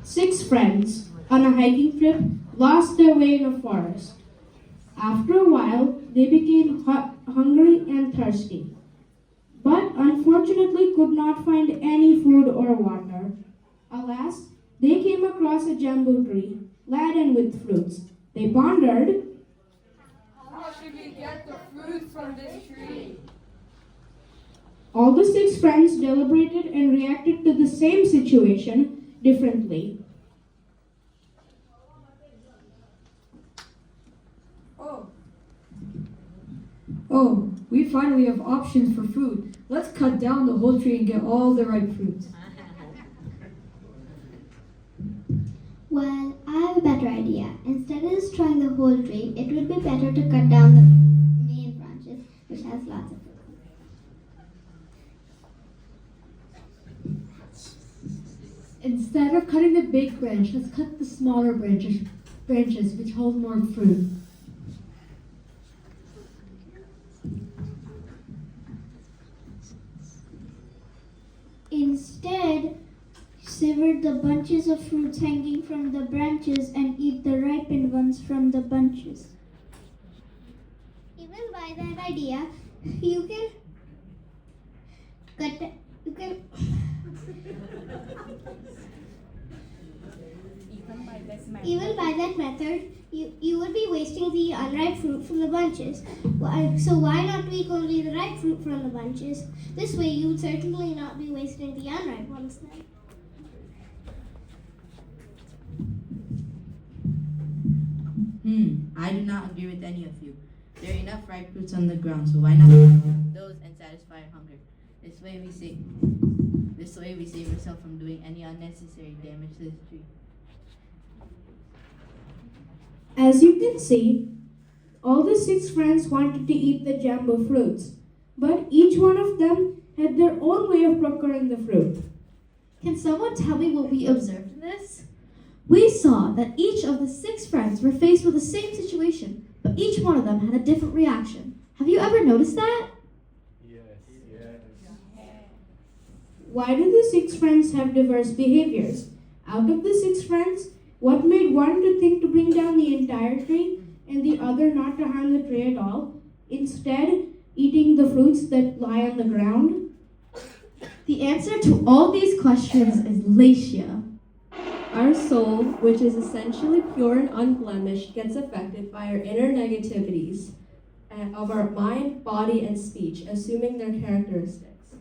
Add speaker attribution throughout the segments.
Speaker 1: Six friends on a hiking trip lost their way in a forest. After a while, they became hungry and thirsty, but unfortunately could not find any food or water. Alas, they came across a jambu tree laden with fruits. They pondered,
Speaker 2: How should we get the fruit from this tree?
Speaker 1: all the six friends deliberated and reacted to the same situation differently.
Speaker 3: Oh, we finally have options for food. Let's cut down the whole tree and get all the ripe fruit.
Speaker 4: Well, I have a better idea. Instead of destroying the whole tree, it would be better to cut down the main branches, which has lots of fruit.
Speaker 5: Instead of cutting the big branch, let's cut the smaller branches which hold more fruit.
Speaker 4: Instead, sever the bunches of fruits hanging from the branches and eat the ripened ones from the bunches. Even by that idea, you can Even by that method, you would be wasting the unripe fruit from the bunches. So why not take only the ripe fruit from the bunches? This way you would certainly not be wasting the unripe ones then.
Speaker 6: I do not agree with any of you. There are enough ripe fruits on the ground, so why not eat those and satisfy our hunger? This way we save ourselves from doing any unnecessary damage to this tree.
Speaker 1: As you can see, all the six friends wanted to eat the jambu fruits, but each one of them had their own way of procuring the fruit.
Speaker 7: Can someone tell me what we observed in this? We saw that each of the six friends were faced with the same situation, but each one of them had a different reaction. Have you ever noticed that?
Speaker 8: Yes.
Speaker 1: Why do the six friends have diverse behaviors? Out of the six friends, what made one to think to bring down the entire tree and the other not to harm the tree at all, instead eating the fruits that lie on the ground?
Speaker 7: The answer to all these questions is Leshya.
Speaker 9: Our soul, which is essentially pure and unblemished, gets affected by our inner negativities of our mind, body, and speech, assuming their characteristics.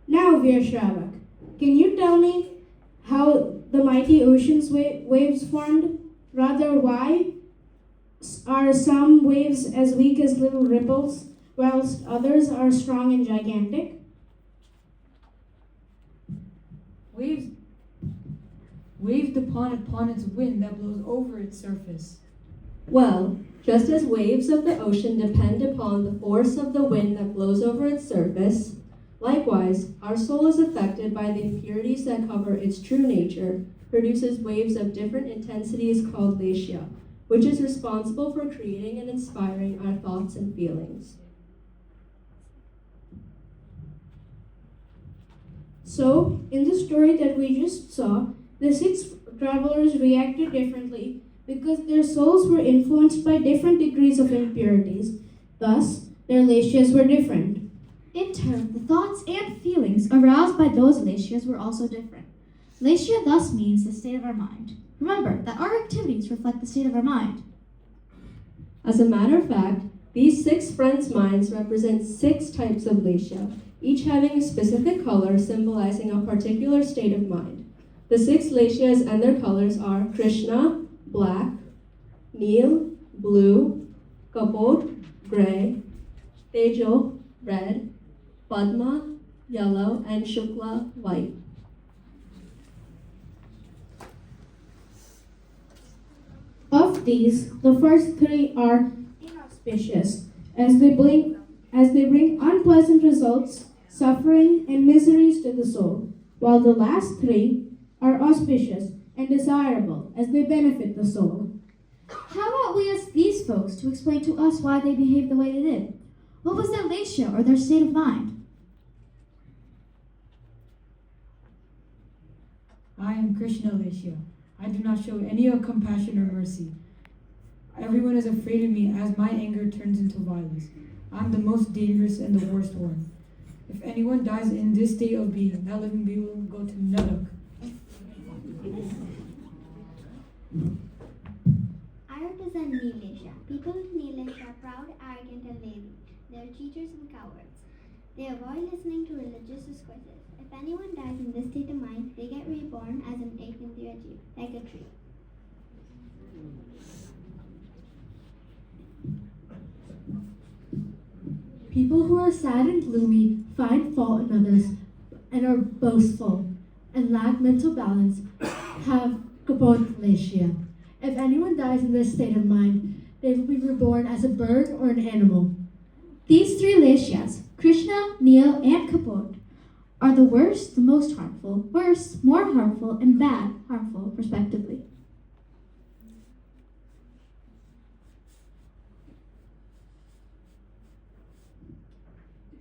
Speaker 1: Now, Veer Shravak, can you tell me how the mighty ocean's waves formed? Rather, why are some waves as weak as little ripples, whilst others are strong and gigantic?
Speaker 3: Waves depend upon its wind that blows over its surface.
Speaker 9: Well, just as waves of the ocean depend upon the force of the wind that blows over its surface, likewise, our soul is affected by the impurities that cover its true nature, produces waves of different intensities called Leshya, which is responsible for creating and inspiring our thoughts and feelings.
Speaker 1: So, in the story that we just saw, the six travelers reacted differently because their souls were influenced by different degrees of impurities. Thus, their leshyas were different.
Speaker 7: In turn, the thoughts and feelings aroused by those leshyas were also different. Leshya thus means the state of our mind. Remember that our activities reflect the state of our mind.
Speaker 9: As a matter of fact, these six friends' minds represent six types of Leshya, each having a specific color symbolizing a particular state of mind. The six Leshyas and their colors are Krishna, black; Neel, blue; Kapod, gray; Tejal, red; Padma, yellow; and Shukla, white.
Speaker 1: Of these, the first three are inauspicious, as they bring unpleasant results, suffering, and miseries to the soul, while the last three are auspicious and desirable, as they benefit the soul.
Speaker 7: How about we ask these folks to explain to us why they behaved the way they did? What was their Leshya or their state of mind?
Speaker 3: am Krishna Leshya. I do not show any compassion or mercy. Everyone is afraid of me as my anger turns into violence. I am the most dangerous and the worst one. If anyone dies in this state of being, that living being will go to Narak.
Speaker 8: I represent Leshya. People of Leshya are proud, arrogant, and lazy. They are cheaters and cowards. They avoid listening to religious discourses. If anyone dies in this state of mind, they get reborn as an egg in their jeep, like a tree.
Speaker 5: People who are sad and gloomy find fault in others and are boastful and lack mental balance have kapod Leshya. If anyone dies in this state of mind, they will be reborn as a bird or an animal.
Speaker 7: These three Leshyas, Krishna, Neo, and Kapod, are the worst, the most harmful, worse, more harmful, and bad, harmful, respectively.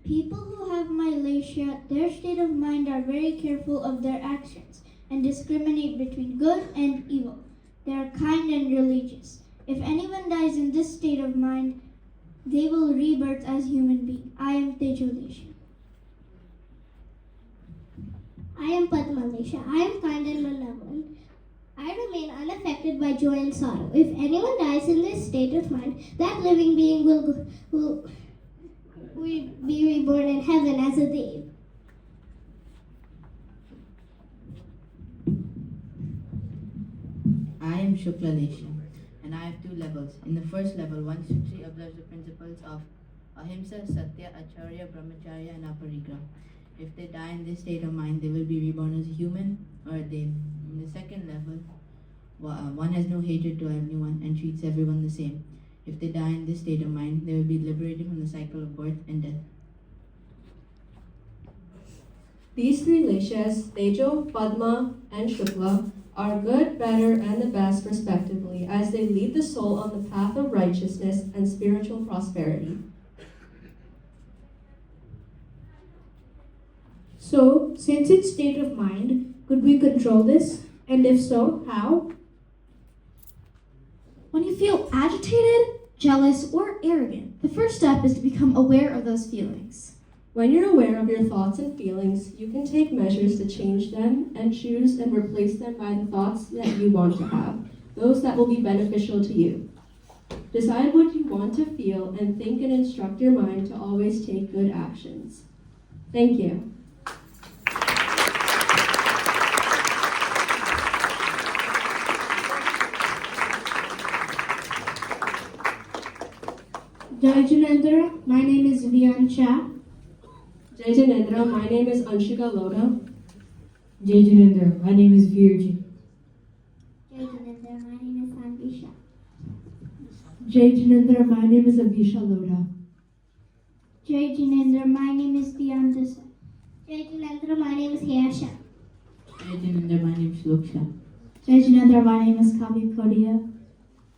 Speaker 4: People who have my Leshya, their state of mind are very careful of their actions and discriminate between good and evil. They are kind and religious. If anyone dies in this state of mind, they will rebirth as human beings. I am Tejo Leshya. I am Padma Leshya. I am kind and malevolent. I remain unaffected by joy and sorrow. If anyone dies in this state of mind, that living being will be reborn in heaven as a dev.
Speaker 6: I am Shukla Leshya, and I have two levels. In the first level, one strictly observes the principles of Ahimsa, Satya, Acharya, Brahmacharya, and Aparigraha. If they die in this state of mind, they will be reborn as a human or a dev. In the second level, one has no hatred to anyone and treats everyone the same. If they die in this state of mind, they will be liberated from the cycle of birth and death.
Speaker 9: These three Leshyas, Tejo, Padma, and Shukla, are good, better, and the best respectively, as they lead the soul on the path of righteousness and spiritual prosperity.
Speaker 1: So, since it's state of mind, could we control this? And if so, how?
Speaker 7: When you feel agitated, jealous, or arrogant, the first step is to become aware of those feelings.
Speaker 9: When you're aware of your thoughts and feelings, you can take measures to change them and choose and replace them by the thoughts that you want to have, those that will be beneficial to you. Decide what you want to feel and think and instruct your mind to always take good actions. Thank you.
Speaker 1: Jai Janendra, my name is Vian Cha.
Speaker 9: Jai Janendra, my name is Anshika Loda.
Speaker 3: Jai Janendra, my name is Virji.
Speaker 8: Jai Janendra, my name is Sanvisha.
Speaker 5: Jai Janendra, my name is Avisha Loda.
Speaker 4: Jai Jinendra, my name is Diandasa. Jai Jinendra, my name is Hayasha.
Speaker 6: Jai Janendra, my name is Loksha.
Speaker 7: Jai Janendra, my name is Kavi Kodia.